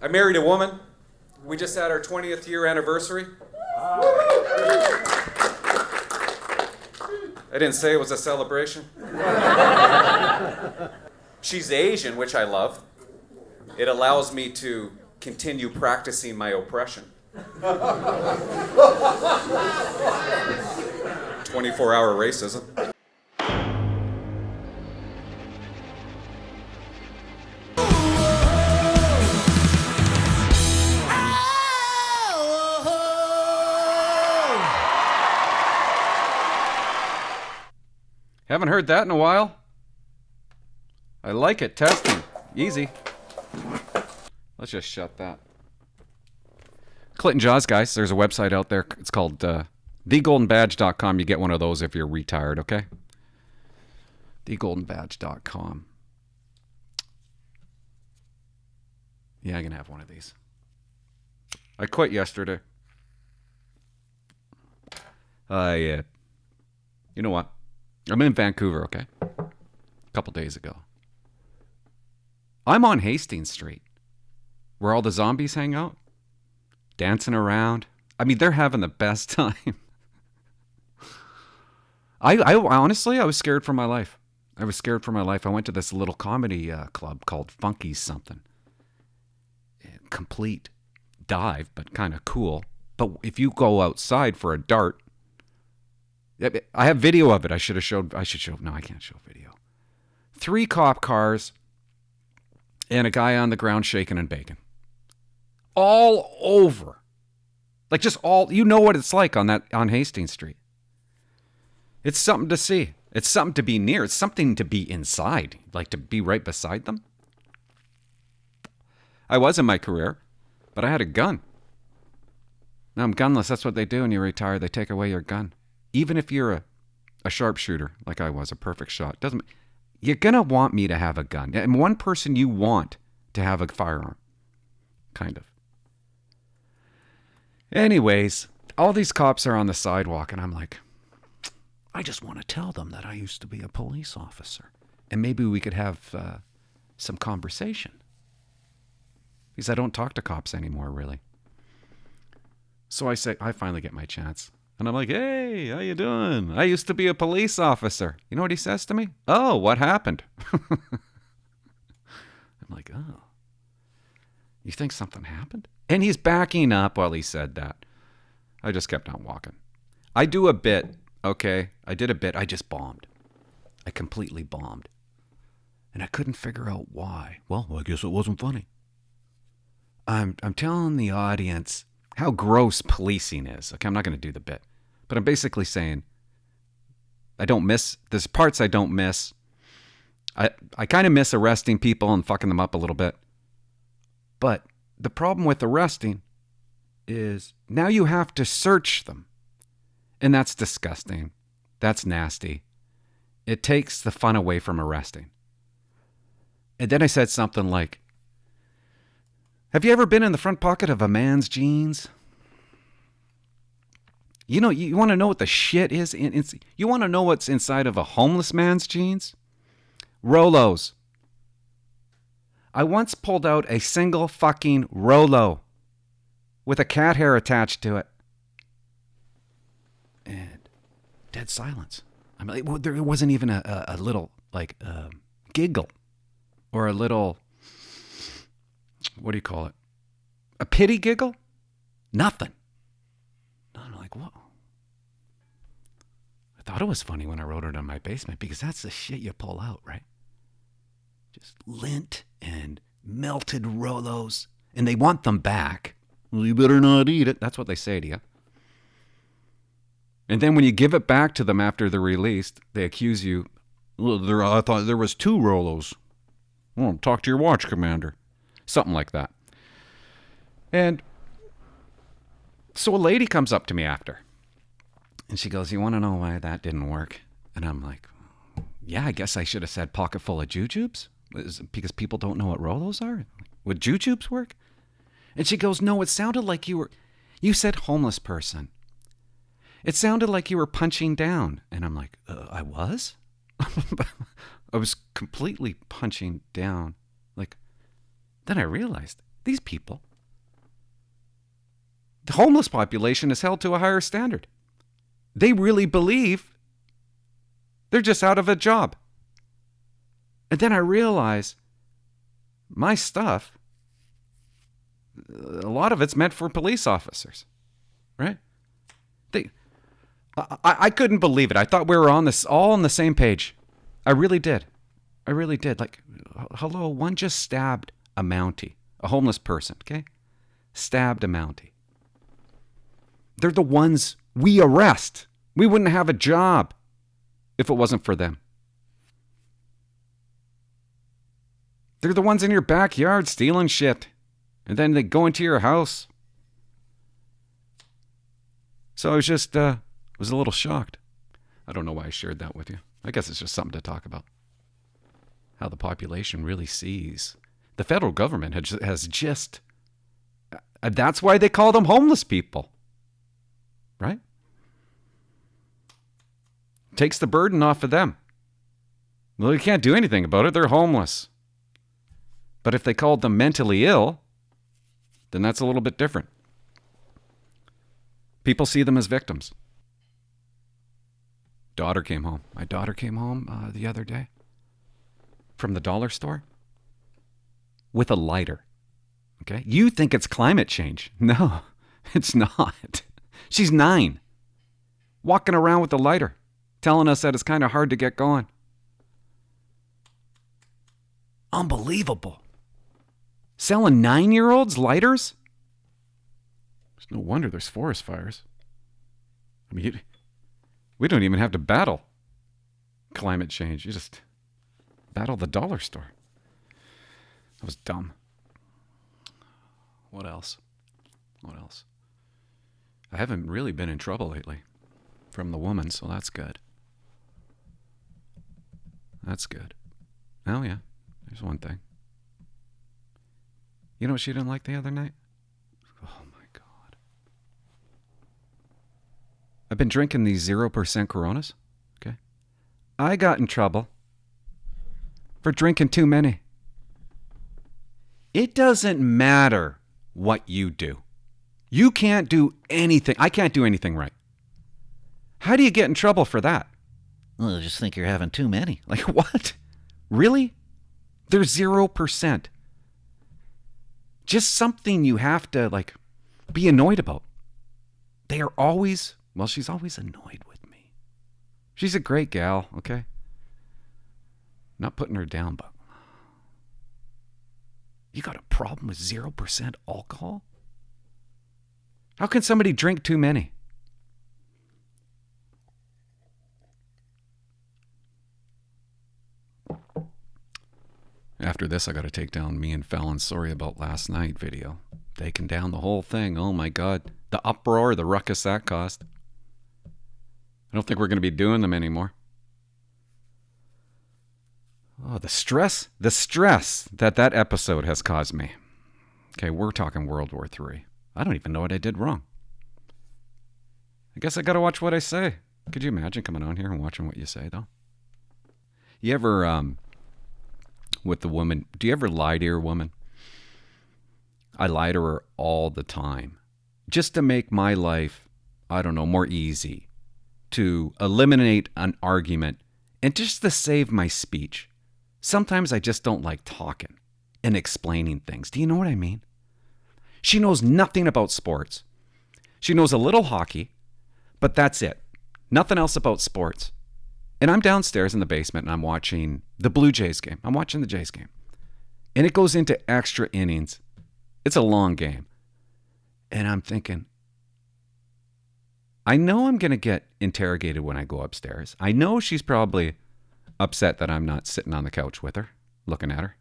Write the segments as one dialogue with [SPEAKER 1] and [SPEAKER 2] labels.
[SPEAKER 1] I married a woman. We just had our 20th year anniversary. I didn't say it was a celebration. She's Asian, which I love. It allows me to continue practicing my oppression. 24-hour racism. Haven't heard that in a while. I like it. Testing. Easy. Let's just shut that. Clinton Jaws, guys. There's a website out there. It's called thegoldenbadge.com. You get one of those if you're retired, okay? thegoldenbadge.com. Yeah, I'm going to have one of these. I quit yesterday. You know what? I'm in Vancouver, okay? A couple days ago. I'm on Hastings St, where all the zombies hang out, dancing around. I mean, they're having the best time. I honestly, I was scared for my life. I went to this little comedy club called Funky's something. Complete dive, but kind of cool. But if you go outside for a dart, I have video of it. I should show. No, I can't show video. 3 cop cars and a guy on the ground shaking and baking. All over. Like just all, you know what it's like on Hastings St. It's something to see. It's something to be near. It's something to be inside. Like to be right beside them. I was in my career, but I had a gun. Now I'm gunless. That's what they do when you retire. They take away your gun. Even if you're a sharpshooter, like I was, a perfect shot, you're going to want me to have a gun. And one person you want to have a firearm. Kind of. Anyways, all these cops are on the sidewalk, and I'm like, I just want to tell them that I used to be a police officer. And maybe we could have some conversation. Because I don't talk to cops anymore, really. So I finally get my chance. And I'm like, hey, how you doing? I used to be a police officer. You know what he says to me? Oh, what happened? I'm like, oh. You think something happened? And he's backing up while he said that. I just kept on walking. I do a bit, okay? I did a bit. I just bombed. I completely bombed. And I couldn't figure out why. Well, I guess it wasn't funny. I'm telling the audience how gross policing is. Okay, I'm not going to do the bit. But I'm basically saying there's parts I don't miss. I kind of miss arresting people and fucking them up a little bit. But the problem with arresting is now you have to search them. And that's disgusting. That's nasty. It takes the fun away from arresting. And then I said something like, have you ever been in the front pocket of a man's jeans? You know, you want to know what the shit is? You want to know what's inside of a homeless man's jeans? Rolos. I once pulled out a single fucking Rolo with a cat hair attached to it. And dead silence. I mean, there wasn't even a little, giggle. Or a little, what do you call it? A pity giggle? Nothing. I'm like, whoa. I thought it was funny when I wrote it on my basement because that's the shit you pull out, right? Just lint and melted Rolos. And they want them back. Well, you better not eat it. That's what they say to you. And then when you give it back to them after they're released, they accuse you, well, I thought there was 2 Rolos. Well, talk to your watch commander. Something like that. And so a lady comes up to me after. And she goes, you want to know why that didn't work? And I'm like, yeah, I guess I should have said pocket full of jujubes. Because people don't know what Rolos are? Would jujubes work? And she goes, no, it sounded like you said homeless person. It sounded like you were punching down. And I'm like, I was? I was completely punching down. Then I realized These people. The homeless population is held to a higher standard. They really believe they're just out of a job. And then I realize my stuff, a lot of it's meant for police officers, right? I couldn't believe it. I thought we were on this all on the same page. I really did. Like, hello, one just stabbed a Mountie, a homeless person, okay? Stabbed a Mountie. They're the ones we arrest. We wouldn't have a job if it wasn't for them. They're the ones in your backyard stealing shit. And then they go into your house. So I was just, was a little shocked. I don't know why I shared that with you. I guess it's just something to talk about. How the population really sees. The federal government has just, that's why they call them homeless people. Right? Takes the burden off of them. Well, you can't do anything about it. They're homeless. But if they called them mentally ill, then that's a little bit different. People see them as victims. Daughter came home. My daughter came home the other day from the dollar store with a lighter. Okay? You think it's climate change. No, it's not. She's 9. Walking around with a lighter, telling us that it's kind of hard to get going. Unbelievable. Selling 9-year-olds lighters? There's no wonder there's forest fires. I mean, we don't even have to battle climate change. You just battle the dollar store. That was dumb. What else? I haven't really been in trouble lately from the woman, so that's good. Oh, yeah. There's one thing. You know what she didn't like the other night? Oh, my God. I've been drinking these 0% Coronas, okay? I got in trouble for drinking too many. It doesn't matter what you do. You can't do anything. I can't do anything right. How do you get in trouble for that?
[SPEAKER 2] Well, I just think you're having too many.
[SPEAKER 1] Like, what? Really? They're 0%. Just something you have to, like, be annoyed about. They are always, well, she's always annoyed with me. She's a great gal, okay? Not putting her down, but you got a problem with 0% alcohol? How can somebody drink too many? After this, I got to take down me and Fallon's sorry about last night video. Taking down the whole thing. Oh my God. The uproar, the ruckus that caused. I don't think we're going to be doing them anymore. Oh, the stress that episode has caused me. Okay, we're talking World War III. I don't even know what I did wrong. I guess I got to watch what I say. Could you imagine coming on here and watching what you say, though? You ever, with the woman, do you ever lie to your woman? I lie to her all the time. Just to make my life, I don't know, more easy. To eliminate an argument and just to save my speech. Sometimes I just don't like talking and explaining things. Do you know what I mean? She knows nothing about sports. She knows a little hockey, but that's it. Nothing else about sports. And I'm downstairs in the basement and I'm watching the Blue Jays game. I'm watching the Jays game. And it goes into extra innings. It's a long game. And I'm thinking, I know I'm going to get interrogated when I go upstairs. I know she's probably upset that I'm not sitting on the couch with her, looking at her.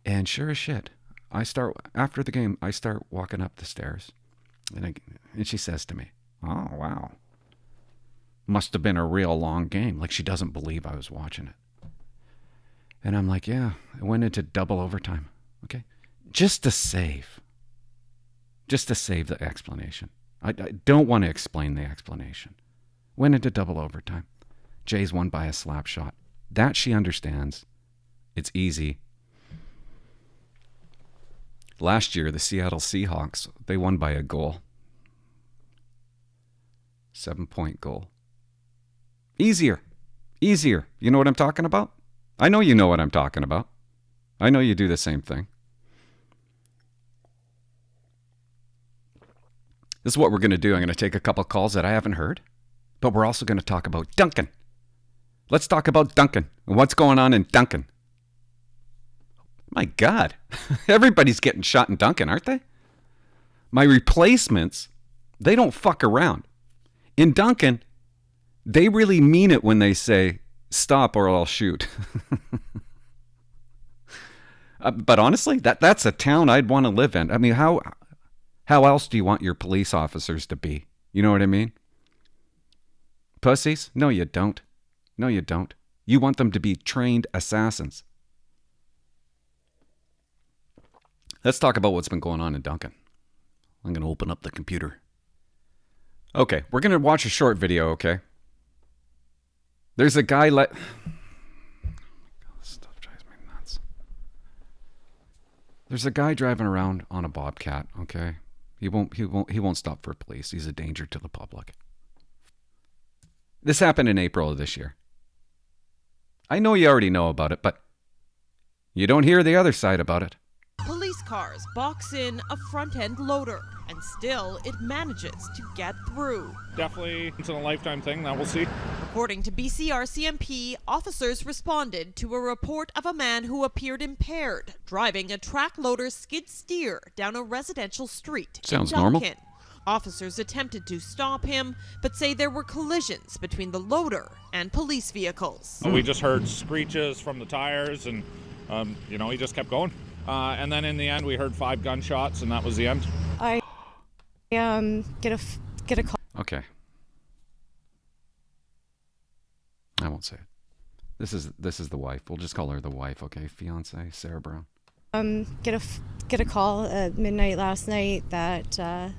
[SPEAKER 1] And sure as shit, after the game, I start walking up the stairs. And she says to me, "Oh, wow. Must have been a real long game." Like she doesn't believe I was watching it. And I'm like, yeah, it went into double overtime. Okay. Just to save the explanation. I don't want to explain the explanation. Went into double overtime. Jays won by a slap shot. That she understands. It's easy. Last year, the Seattle Seahawks, they won by a goal. 7-point goal. Easier. You know what I'm talking about? I know you know what I'm talking about. I know you do the same thing. This is what we're going to do. I'm going to take a couple calls that I haven't heard, but we're also going to talk about Duncan. Let's talk about Duncan and what's going on in Duncan. My God, everybody's getting shot in Duncan, aren't they? My replacements, they don't fuck around. In Duncan, they really mean it when they say, stop or I'll shoot. But honestly, that's a town I'd want to live in. I mean, how else do you want your police officers to be? You know what I mean? Pussies? No, you don't. No, you don't. You want them to be trained assassins. Let's talk about what's been going on in Duncan. I'm going to open up the computer. Okay, we're going to watch a short video, okay? There's a guy this stuff drives me nuts. There's a guy driving around on a Bobcat, okay? He won't stop for police. He's a danger to the public. This happened in April of this year. I know you already know about it, but you don't hear the other side about it.
[SPEAKER 3] Police cars box in a front-end loader, and still it manages to get through.
[SPEAKER 4] Definitely it's a lifetime thing, that we'll see.
[SPEAKER 3] According to BCRCMP, officers responded to a report of a man who appeared impaired, driving a track loader skid steer down a residential street.
[SPEAKER 1] Sounds
[SPEAKER 3] in Duncan.
[SPEAKER 1] normal.
[SPEAKER 3] Officers attempted to stop him, but say there were collisions between the loader and police vehicles.
[SPEAKER 4] We just heard screeches from the tires, and he just kept going. And then in the end, we heard 5 gunshots, and that was the end.
[SPEAKER 5] I get a call.
[SPEAKER 1] Okay. I won't say it. This is the wife. We'll just call her the wife, okay? Fiance, Sarah Brown.
[SPEAKER 5] Get a call at midnight last night that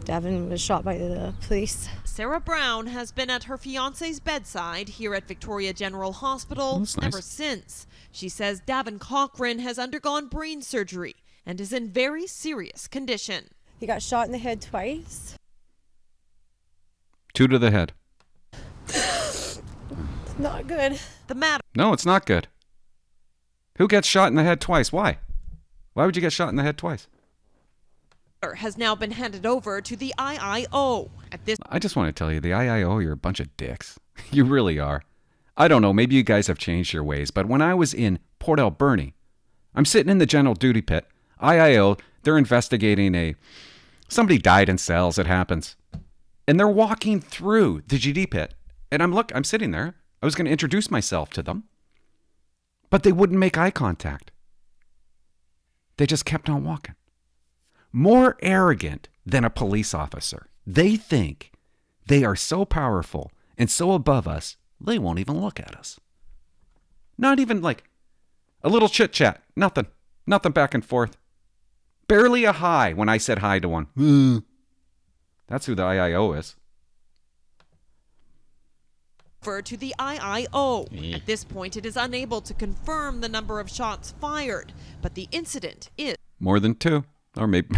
[SPEAKER 5] Devin was shot by the police.
[SPEAKER 3] Sarah Brown has been at her fiance's bedside here at Victoria General Hospital
[SPEAKER 1] That's nice.
[SPEAKER 3] ever since. She says Davin Cochran has undergone brain surgery and is in very serious condition.
[SPEAKER 5] He got shot in the head twice.
[SPEAKER 1] 2 to the head.
[SPEAKER 5] Not good.
[SPEAKER 3] The matter
[SPEAKER 1] No, it's not good. Who gets shot in the head twice? Why? Why would you get shot in the head twice?
[SPEAKER 3] has now been handed over to the IIO. At this
[SPEAKER 1] I just want to tell you, the IIO, you're a bunch of dicks. You really are. I don't know, maybe you guys have changed your ways, but when I was in Port Alberni, I'm sitting in the general duty pit. IIO, they're investigating somebody died in cells, it happens. And they're walking through the GD pit. And I'm sitting there. I was going to introduce myself to them. But they wouldn't make eye contact. They just kept on walking. More arrogant than a police officer. They think they are so powerful and so above us, they won't even look at us. Not even like a little chit chat. Nothing. Nothing back and forth. Barely a hi when I said hi to one. That's who the IIO is.
[SPEAKER 3] to the IIO. At this point, it is unable to confirm the number of shots fired, but the incident is
[SPEAKER 1] More than 2. Or maybe...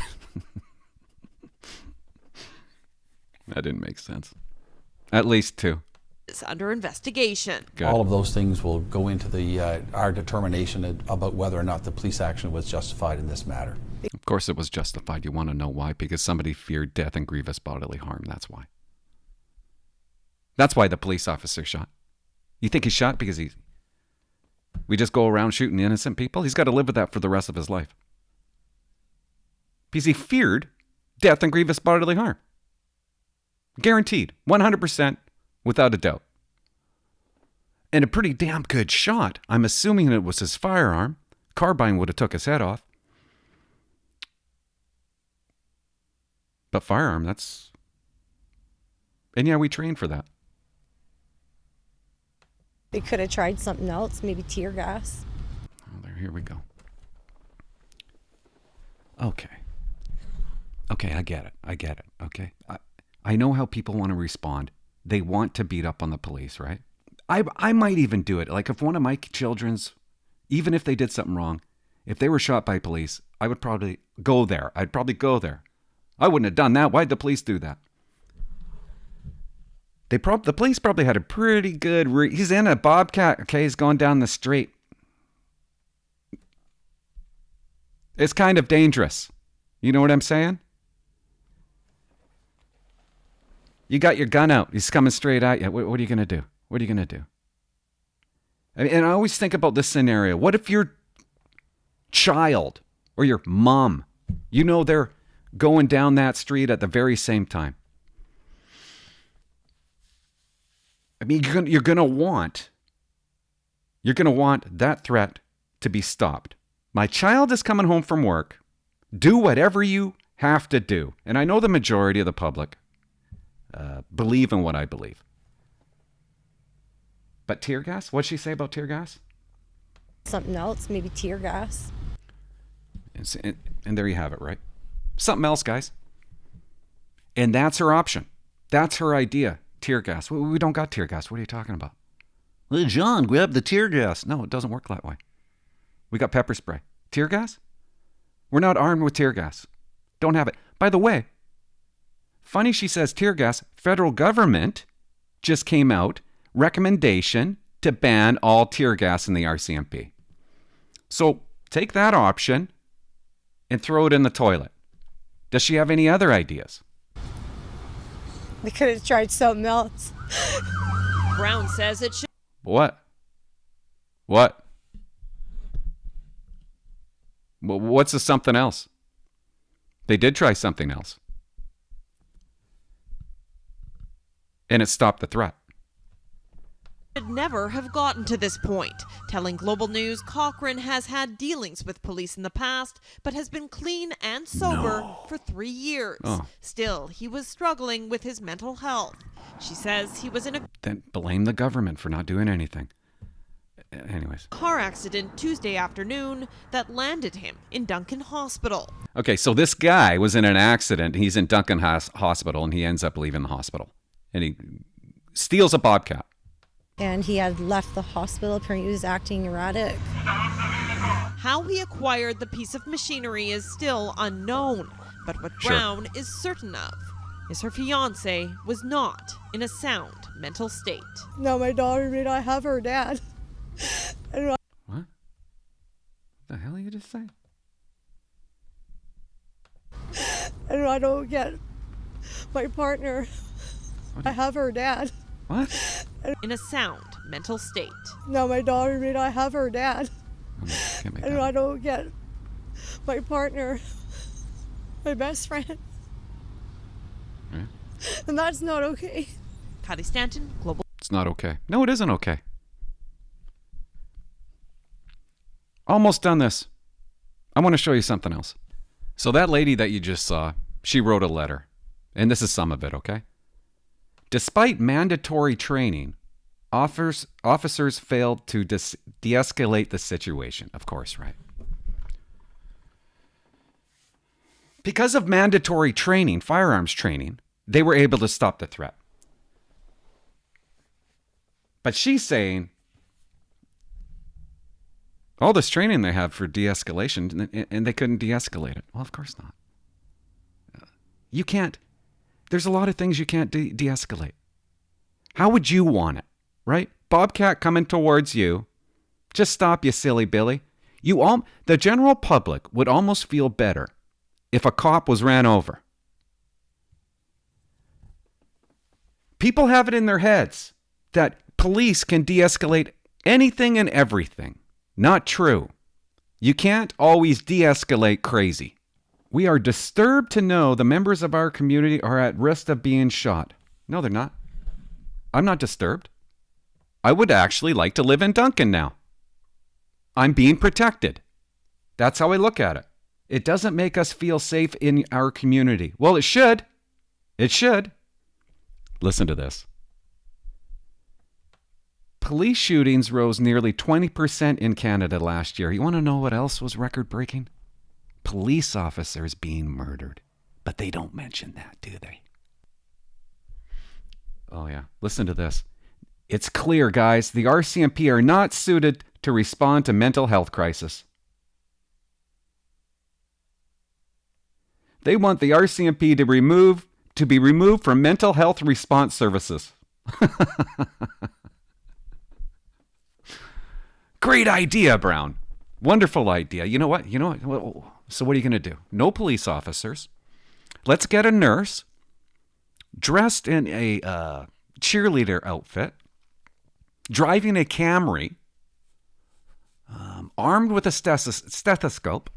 [SPEAKER 1] That didn't make sense. At least 2.
[SPEAKER 3] under investigation.
[SPEAKER 1] Good.
[SPEAKER 6] All of those things will go into our determination about whether or not the police action was justified in this matter.
[SPEAKER 1] Of course it was justified. You want to know why? Because somebody feared death and grievous bodily harm. That's why. That's why the police officer shot. You think he shot because we just go around shooting innocent people? He's got to live with that for the rest of his life. Because he feared death and grievous bodily harm. Guaranteed. 100%. Without a doubt. And a pretty damn good shot. I'm assuming it was his firearm. Carbine would have took his head off. But firearm, that's... And yeah, we trained for that.
[SPEAKER 5] They could have tried something else, maybe tear gas.
[SPEAKER 1] Oh, there, here we go. Okay. Okay, I get it. Okay. I know how people want to respond. They want to beat up on the police, right? I might even do it. Like if one of my children's, even if they did something wrong, If they were shot by police, I would probably go there. I'd probably go there. I wouldn't have done that. Why'd the police do that? The police probably had a pretty good... he's in a Bobcat, okay? He's going down the street. It's kind of dangerous. You know what I'm saying? You got your gun out. He's coming straight at you. What are you going to do? What are you going to do? And I always think about this scenario. What if your child or your mom, you know they're going down that street at the very same time? I mean, you're going to want that threat to be stopped. My child is coming home from work. Do whatever you have to do. And I know the majority of the public believe in what I believe. But tear gas? What'd she say about tear gas?
[SPEAKER 5] Something else, maybe tear gas.
[SPEAKER 1] And there you have it, right? Something else, guys. And that's her option. That's her idea. Tear gas. We don't got tear gas. What are you talking about?
[SPEAKER 2] Well, John, grab the tear gas.
[SPEAKER 1] No, it doesn't work that way. We got pepper spray. Tear gas? We're not armed with tear gas. Don't have it. By the way, funny she says tear gas. Federal government just came out, recommendation to ban all tear gas in the RCMP. So take that option and throw it in the toilet. Does she have any other ideas?
[SPEAKER 5] They could have tried something else.
[SPEAKER 3] Brown says it should.
[SPEAKER 1] What? What's the something else? They did try something else. And it stopped the threat.
[SPEAKER 3] Should never have gotten to this point. Telling Global News Cochrane has had dealings with police in the past, but has been clean and sober for 3 years.
[SPEAKER 1] Oh.
[SPEAKER 3] Still, he was struggling with his mental health. She says he was in a
[SPEAKER 1] Then blame the government for not doing anything. Anyways.
[SPEAKER 3] car accident Tuesday afternoon that landed him in Duncan Hospital.
[SPEAKER 1] Okay, so this guy was in an accident. He's in Duncan Hospital, and he ends up leaving the hospital. And he steals a Bobcat.
[SPEAKER 5] And he had left the hospital, apparently he was acting erratic.
[SPEAKER 3] How he acquired the piece of machinery is still unknown, but what
[SPEAKER 1] Sure.
[SPEAKER 3] Brown is certain of is her fiancé was not in a sound mental state.
[SPEAKER 5] No, my daughter may not have her dad.
[SPEAKER 1] What? What the hell are you just saying?
[SPEAKER 5] And I don't get my partner. I have her dad.
[SPEAKER 1] What?
[SPEAKER 3] In a sound mental state.
[SPEAKER 5] No, my daughter may not have her dad.
[SPEAKER 1] Can't make
[SPEAKER 5] And
[SPEAKER 1] that
[SPEAKER 5] I
[SPEAKER 1] up.
[SPEAKER 5] don't get my partner, my best friend.
[SPEAKER 1] Yeah.
[SPEAKER 5] And that's not okay.
[SPEAKER 3] Kylie Stanton, Global.
[SPEAKER 1] It's not okay. No, it isn't okay. Almost done this. I want to show you something else. So that lady that you just saw, she wrote a letter. And this is some of it, okay? Despite mandatory training, officers failed to de-escalate the situation. Of course, right? Because of mandatory training, firearms training, they were able to stop the threat. But she's saying all this training they have for de-escalation, and they couldn't de-escalate it. Well, of course not. You can't. There's a lot of things you can't de-escalate. How would you want it, right? Bobcat coming towards you. Just stop, you silly Billy. The general public would almost feel better if a cop was ran over. People have it in their heads that police can de-escalate anything and everything. Not true. You can't always de-escalate crazy. We are disturbed to know the members of our community are at risk of being shot. No, they're not. I'm not disturbed. I would actually like to live in Duncan now. I'm being protected. That's how I look at it. It doesn't make us feel safe in our community. Well, it should. It should. Listen to this. Police shootings rose nearly 20% in Canada last year. You want to know what else was record-breaking? Police officers being murdered. But they don't mention that, do they? Oh, yeah. Listen to this. It's clear, guys, the RCMP are not suited to respond to mental health crisis. They want the RCMP to be removed from mental health response services. Great idea, Brown. Wonderful idea. You know what? So what are you going to do? No police officers. Let's get a nurse dressed in a cheerleader outfit, driving a Camry, armed with a stethoscope,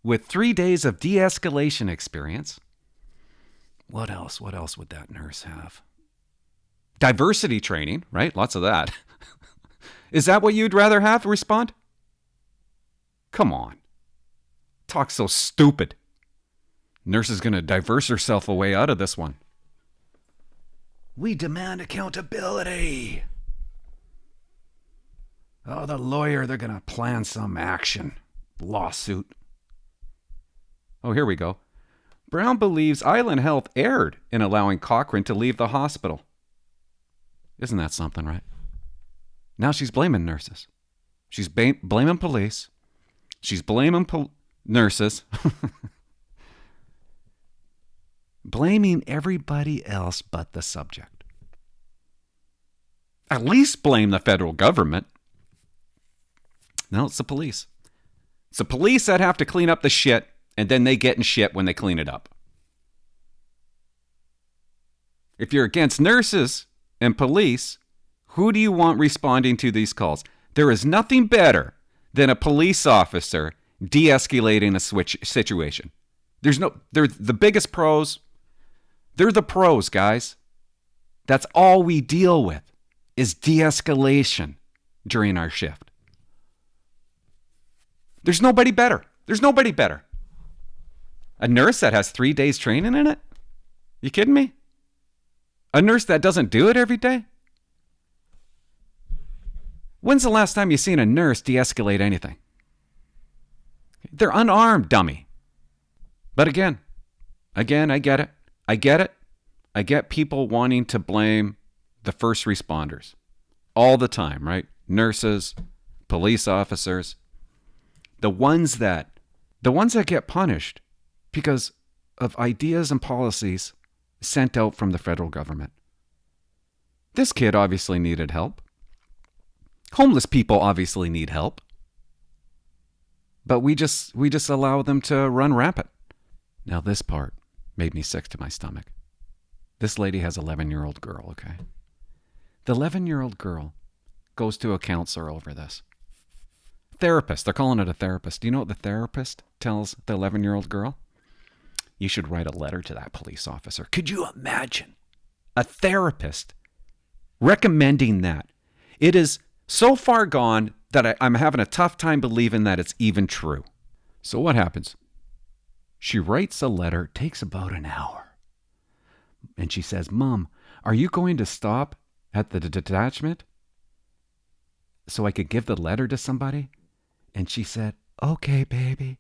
[SPEAKER 1] with 3 days of de-escalation experience. What else? What else would that nurse have? Diversity training, right? Lots of that. Is that what you'd rather have respond? Come on. Talk so stupid. Nurse is going to diverse herself away out of this one. We demand accountability. Oh, the lawyer, they're going to plan some action. Lawsuit. Oh, here we go. Brown believes Island Health erred in allowing Cochrane to leave the hospital. Isn't that something, right? Now she's blaming nurses. She's blaming police. She's blaming nurses. Blaming everybody else but the subject. At least blame the federal government. No, it's the police. It's the police that have to clean up the shit, and then they get in shit when they clean it up. If you're against nurses and police, who do you want responding to these calls? There is nothing better than a police officer de-escalating a situation. They're the biggest pros. They're the pros, guys. That's all we deal with is de-escalation during our shift. There's nobody better. There's nobody better. A nurse that has 3 days training in it? You kidding me? A nurse that doesn't do it every day? When's the last time you seen a nurse de-escalate anything? They're unarmed, dummy. But again, I get it. I get people wanting to blame the first responders all the time, right? Nurses, police officers, the ones that get punished because of ideas and policies sent out from the federal government. This kid obviously needed help. Homeless people obviously need help. But we just allow them to run rampant. Now this part made me sick to my stomach. This lady has an 11-year-old girl, okay? The 11-year-old girl goes to a counselor over this. Therapist. They're calling it a therapist. Do you know what the therapist tells the 11-year-old girl? You should write a letter to that police officer. Could you imagine a therapist recommending that? It is so far gone that I'm having a tough time believing that it's even true. So what happens? She writes a letter, takes about an hour. And she says, Mom, are you going to stop at the detachment so I could give the letter to somebody? And she said, okay, baby,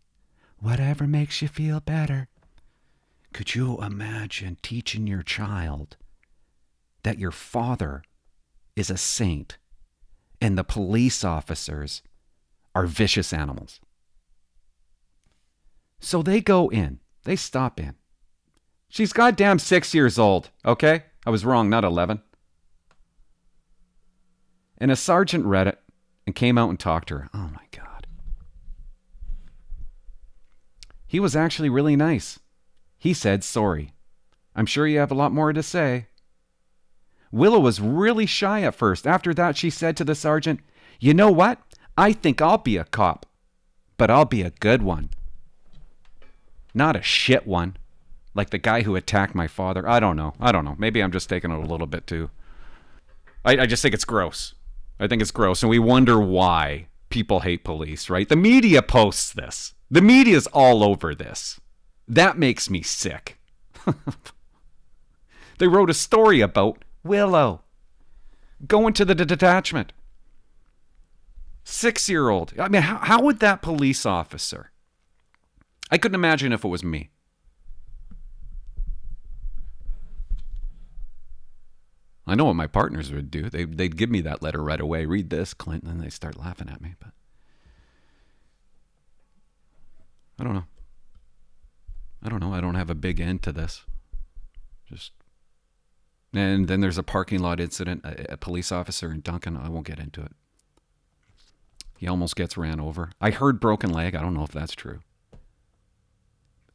[SPEAKER 1] whatever makes you feel better. Could you imagine teaching your child that your father is a saint and the police officers are vicious animals? So they go in. They stop in. She's goddamn 6 years old, okay? I was wrong, not 11. And a sergeant read it and came out and talked to her. Oh my God. He was actually really nice. He said sorry. I'm sure you have a lot more to say. Willow was really shy at first. After that, she said to the sergeant, you know what? I think I'll be a cop, but I'll be a good one. Not a shit one, like the guy who attacked my father. I don't know. Maybe I'm just taking it a little bit too. I just think it's gross. I think it's gross. And we wonder why people hate police, right? The media posts this. The media's all over this. That makes me sick. They wrote a story about Willow going to the detachment. 6-year-old. I mean, how would that police officer? I couldn't imagine if it was me. I know what my partners would do. They'd give me that letter right away. Read this, Clint, and then they start laughing at me. But I don't know. I don't know. I don't have a big end to this. And then there's a parking lot incident. A police officer in Duncan. I won't get into it. He almost gets ran over. I heard broken leg. I don't know if that's true.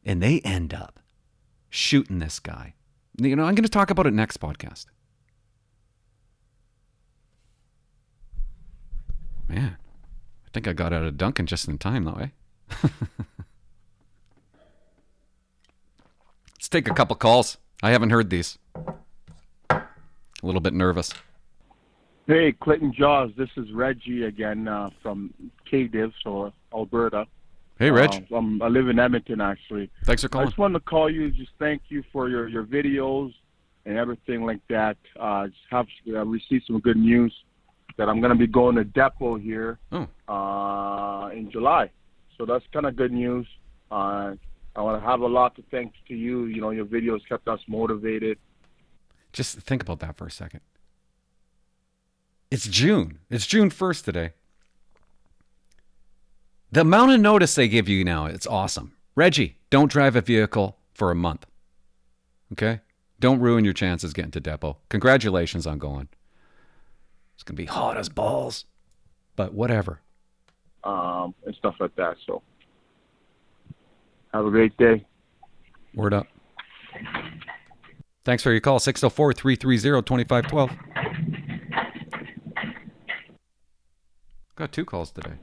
[SPEAKER 1] And they end up shooting this guy. I'm going to talk about it next podcast. Man, I think I got out of Duncan just in time, though, eh? Let's take a couple calls. I haven't heard these. A little bit nervous.
[SPEAKER 7] Hey, Clinton Jaws. This is Reggie again from K-Div, so Alberta.
[SPEAKER 1] Hey, Reg.
[SPEAKER 7] I live in Edmonton, actually.
[SPEAKER 1] Thanks for calling.
[SPEAKER 7] I just wanted to call you, just thank you for your videos and everything like that. Just have received some good news that I'm going to be going to depot here in July. So that's kind of good news. I want to have a lot to thank to you. Your videos kept us motivated.
[SPEAKER 1] Just think about that for a second. It's June. It's June 1st today. The amount of notice they give you now, it's awesome. Reggie, don't drive a vehicle for a month. Okay? Don't ruin your chances getting to depot. Congratulations on going. It's going to be hot as balls. But whatever.
[SPEAKER 7] And stuff like that. So have a great day.
[SPEAKER 1] Word up. Thanks for your call. 604-330-2512. Got 2 calls today.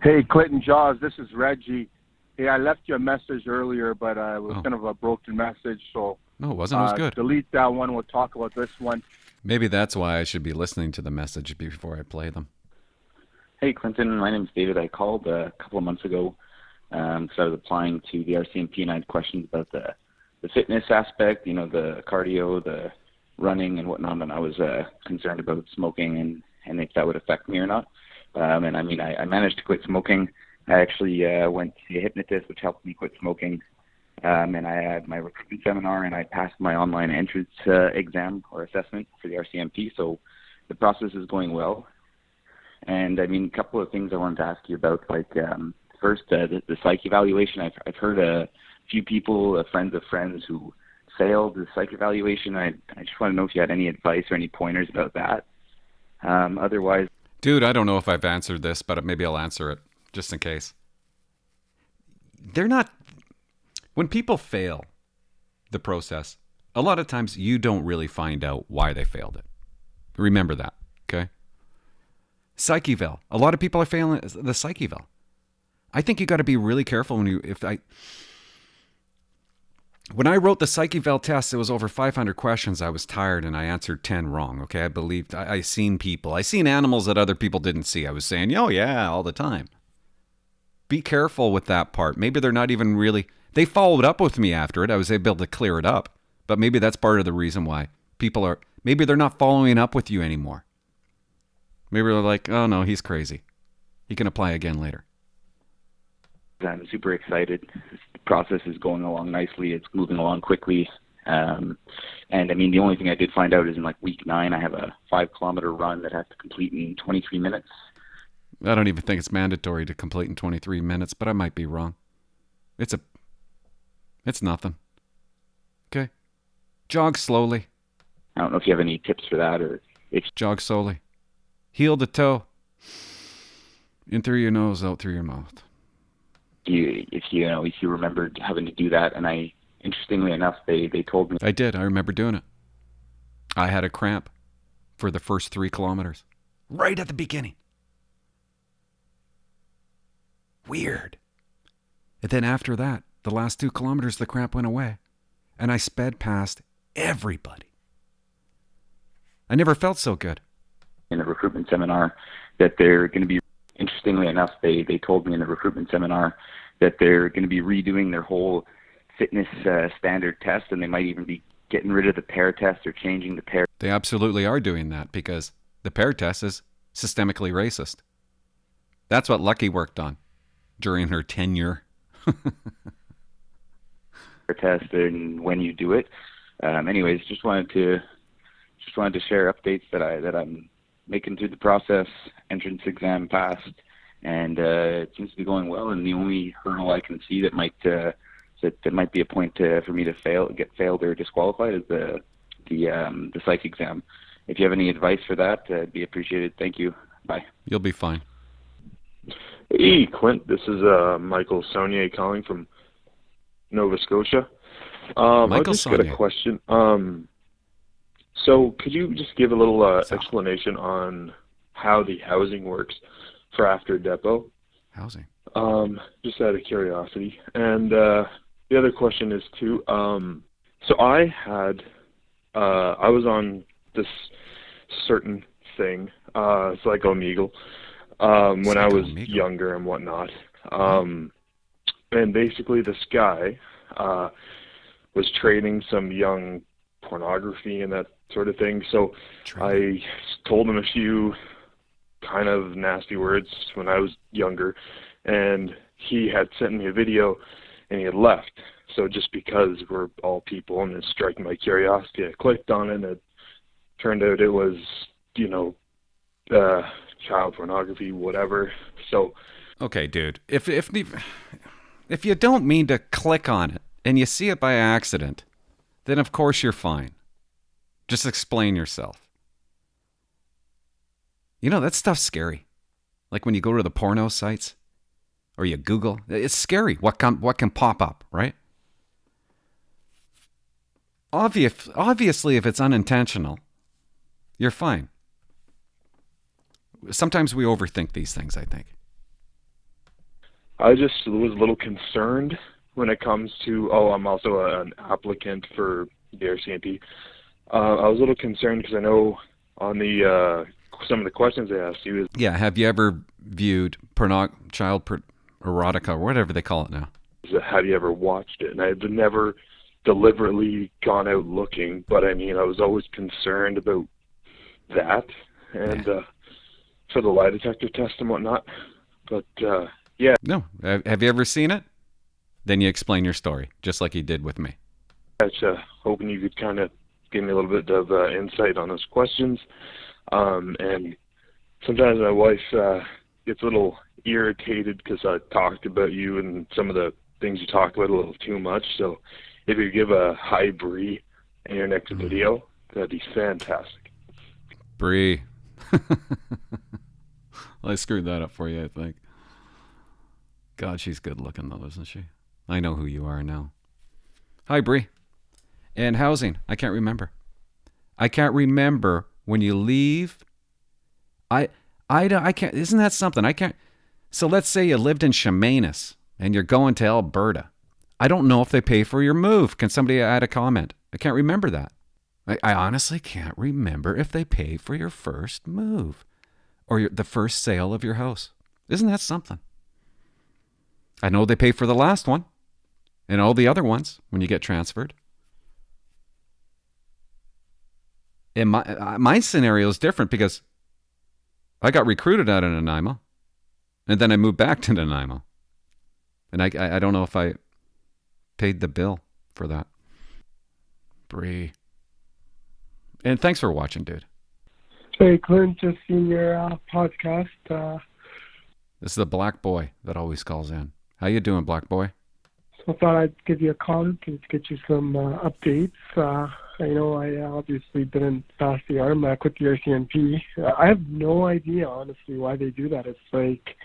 [SPEAKER 7] Hey, Clinton Jaws, this is Reggie. Hey, I left you a message earlier, but it was kind of a broken message, so...
[SPEAKER 1] No, it wasn't. It was good.
[SPEAKER 7] Delete that one. We'll talk about this one.
[SPEAKER 1] Maybe that's why I should be listening to the message before I play them.
[SPEAKER 8] Hey, Clinton. My name's David. I called a couple of months ago because I was applying to the RCMP, and I had questions about the fitness aspect, the cardio, the running and whatnot, and I was concerned about smoking and if that would affect me or not. I managed to quit smoking. I actually went to see a hypnotist, which helped me quit smoking. And I had my recruitment seminar, and I passed my online entrance exam or assessment for the RCMP. So the process is going well. And a couple of things I wanted to ask you about, first, the psych evaluation. I've heard a few people, friends of friends, who failed the psych evaluation. I just want to know if you had any advice or any pointers about that. Otherwise,
[SPEAKER 1] dude, I don't know if I've answered this, but maybe I'll answer it just in case. They're not. When people fail the process, a lot of times you don't really find out why they failed it. Remember that, okay? Psych eval. A lot of people are failing the psych eval. I think you got to be really careful when I wrote the psych eval test, it was over 500 questions. I was tired and I answered 10 wrong. Okay, I seen animals that other people didn't see. I was saying, oh yeah, all the time. Be careful with that part. Maybe they're not even really. They followed up with me after it. I was able to clear it up. But maybe that's part of the reason why maybe they're not following up with you anymore. Maybe they're like, oh no, he's crazy. He can apply again later.
[SPEAKER 8] I'm super excited. The process is going along nicely. It's moving along quickly. The only thing I did find out is in week 9, I have a 5-kilometer run that I have to complete in 23 minutes.
[SPEAKER 1] I don't even think it's mandatory to complete in 23 minutes, but I might be wrong. It's nothing. Okay. Jog slowly.
[SPEAKER 8] I don't know if you have any tips for that or if...
[SPEAKER 1] Jog slowly. Heel to toe. In through your nose, out through your mouth.
[SPEAKER 8] If you remembered having to do that, and interestingly enough, they told me...
[SPEAKER 1] I did. I remember doing it. I had a cramp for the first 3 kilometers. Right at the beginning. Weird. And then after that, the last 2 kilometers, the cramp went away. And I sped past everybody. I never felt so good.
[SPEAKER 8] In the recruitment seminar that they're going to be... Interestingly enough, they told me in the recruitment seminar that they're going to be redoing their whole fitness standard test, and they might even be getting rid of the pair test or changing the pair.
[SPEAKER 1] They absolutely are doing that because the pair test is systemically racist. That's what Lucky worked on during her tenure.
[SPEAKER 8] Test and when you do it. Anyways, just wanted to share updates that I'm making through the process. Entrance exam passed, and it seems to be going well. And the only hurdle I can see that might It might be a point for me to get failed or disqualified is the psych exam. If you have any advice for that, it'd be appreciated. Thank you. Bye.
[SPEAKER 1] You'll be fine.
[SPEAKER 9] Hey, Clint. This is Michael Saunier calling from Nova Scotia. I just got a question. So could you just give a little explanation on how the housing works for after depot?
[SPEAKER 1] Housing?
[SPEAKER 9] Just out of curiosity. And the other question is too, so I was on this certain thing, it's like Omegle, when I was younger and whatnot. And basically this guy was trading some young pornography and that sort of thing. So I told him a few kind of nasty words when I was younger, and he had sent me a video and he had left. So just because we're all people and it struck my curiosity, I clicked on it and it turned out it was, child pornography, whatever. So
[SPEAKER 1] okay, dude, if you don't mean to click on it and you see it by accident, then of course you're fine. Just explain yourself. That stuff's scary. Like when you go to the porno sites or you Google, it's scary what can pop up, right? Obviously, if it's unintentional, you're fine. Sometimes we overthink these things, I think.
[SPEAKER 9] I just was a little concerned when it comes to, I'm also an applicant for the RCMP. I was a little concerned because I know on the some of the questions they asked you is...
[SPEAKER 1] Yeah, have you ever viewed child erotica, or whatever they call it now?
[SPEAKER 9] Have you ever watched it? And I've never deliberately gone out looking, but I was always concerned about that and for the lie detector test and whatnot. But yeah.
[SPEAKER 1] No, have you ever seen it? Then you explain your story, just like you did with me.
[SPEAKER 9] Hoping you could kind of give me a little bit of insight on those questions. And sometimes my wife gets a little irritated because I talked about you and some of the things you talk about a little too much. So if you give a hi Bree in your next video, that'd be fantastic.
[SPEAKER 1] Bree. Well, I screwed that up for you, I think. God, she's good looking though, isn't she? I know who you are now. Hi, Bree. And housing, I can't remember. I can't remember when you leave. I can't, isn't that something? I can't. So let's say you lived in Chemainus and you're going to Alberta. I don't know if they pay for your move. Can somebody add a comment? I can't remember that. I honestly can't remember if they pay for your first move or the first sale of your house. Isn't that something? I know they pay for the last one and all the other ones when you get transferred. And my scenario is different because I got recruited out of Nanaimo and then I moved back to Nanaimo. And I don't know if I paid the bill for that. Bree. And thanks for watching, dude.
[SPEAKER 10] Hey, Clint, just seen your podcast.
[SPEAKER 1] This is the black boy that always calls in. How you doing, black boy?
[SPEAKER 10] So I thought I'd give you a call to get you some updates. I know I obviously didn't pass the RMAC with the RCMP. I have no idea, honestly, why they do that. It's like,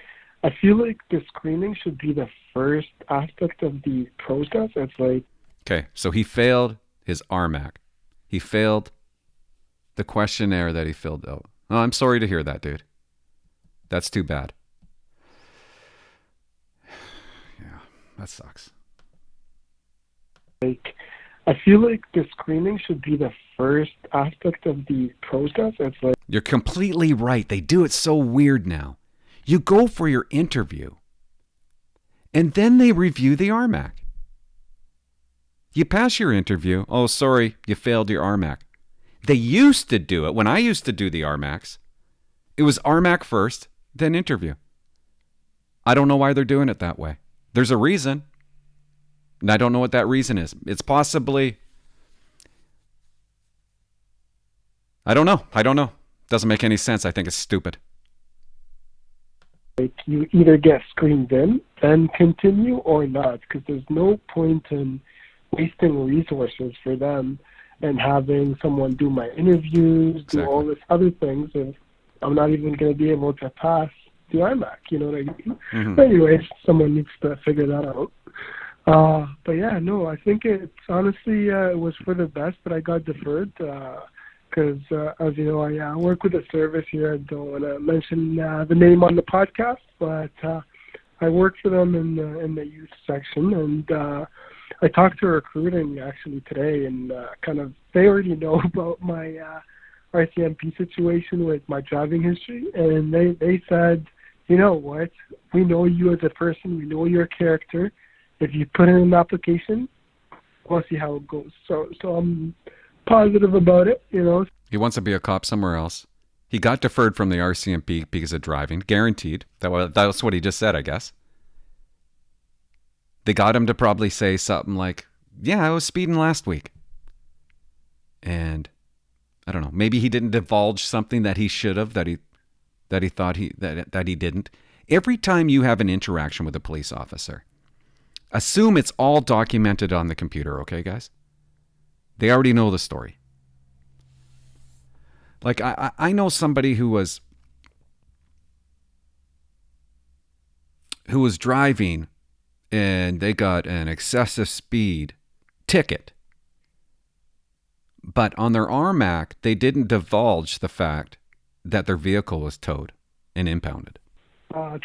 [SPEAKER 10] I feel like the screening should be the first aspect of the process. It's like...
[SPEAKER 1] Okay, so he failed his RMAC. He failed the questionnaire that he filled out. Oh, I'm sorry to hear that, dude. That's too bad. Yeah, that sucks.
[SPEAKER 10] Like, I feel like the screening should be the first aspect of the process. It's like...
[SPEAKER 1] You're completely right. They do it so weird now. You go for your interview, and then they review the RMAC. You pass your interview. Oh, sorry, you failed your RMAC. They used to do it. When I used to do the RMACs, it was RMAC first, then interview. I don't know why they're doing it that way. There's a reason, and I don't know what that reason is. It's possibly... I don't know. Doesn't make any sense. I think it's stupid.
[SPEAKER 10] Like, you either get screened in, then continue, or not, because there's no point in wasting resources for them and having someone do my interviews, do all this other things, if I'm not even going to be able to pass the RMAC, you know what I mean?
[SPEAKER 1] Mm-hmm.
[SPEAKER 10] Anyways, someone needs to figure that out. But yeah, no, I think it's honestly, it was for the best that I got deferred, because as you know, I work with a service here. I don't want to mention the name on the podcast, but I work for them in the youth section, and I talked to recruiting actually today, and kind of they already know about my RCMP situation with my driving history, and they said, you know what, we know you as a person, we know your character. If you put in an application, we'll see how it goes. So I'm positive about it, you know.
[SPEAKER 1] He wants to be a cop somewhere else. He got deferred from the RCMP because of driving, guaranteed. That's what he just said, I guess. They got him to probably say something like, yeah, I was speeding last week. And I don't know, maybe he didn't divulge something that he should have, that he thought that he didn't. Every time you have an interaction with a police officer, assume it's all documented on the computer, okay, guys? They already know the story. Like, I know somebody who was driving and they got an excessive speed ticket. But on their RMAC, they didn't divulge the fact that their vehicle was towed and impounded.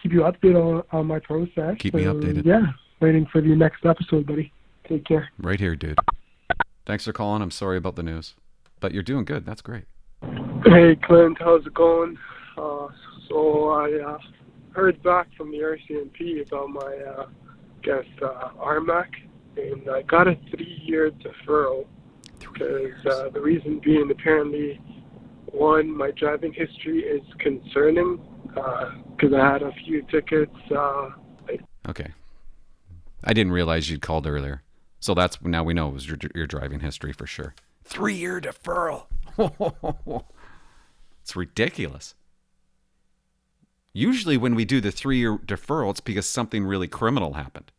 [SPEAKER 10] Keep you updated on my process.
[SPEAKER 1] Keep me updated.
[SPEAKER 10] Yeah, waiting for the next episode, buddy. Take care.
[SPEAKER 1] Right here, dude. Thanks for calling. I'm sorry about the news. But you're doing good. That's great.
[SPEAKER 10] Hey, Clint. How's it going? So I heard back from the RCMP about my, RMAC, and I got a 3-year deferral. Because the reason being, apparently, one, my driving history is concerning, because I had a few tickets.
[SPEAKER 1] Okay. I didn't realize you'd called earlier. So now we know it was your driving history for sure. 3-year deferral. It's ridiculous. Usually when we do the 3-year deferral, it's because something really criminal happened.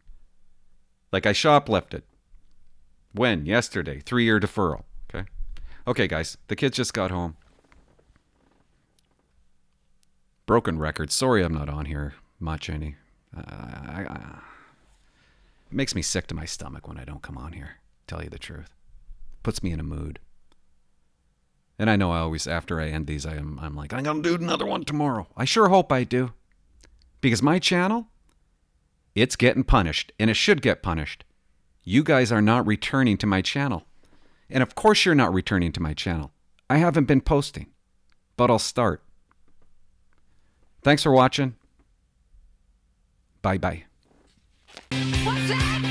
[SPEAKER 1] Like I shoplifted. When? Yesterday. 3-year deferral. Okay. Okay, guys. The kids just got home. Broken record. Sorry I'm not on here much any. It makes me sick to my stomach when I don't come on here. Tell you the truth. Puts me in a mood. And I know I always, after I end these, I'm like, I'm going to do another one tomorrow. I sure hope I do. Because my channel, it's getting punished. And it should get punished. You guys are not returning to my channel. And of course you're not returning to my channel. I haven't been posting. But I'll start. Thanks for watching. Bye-bye.
[SPEAKER 11] What's that?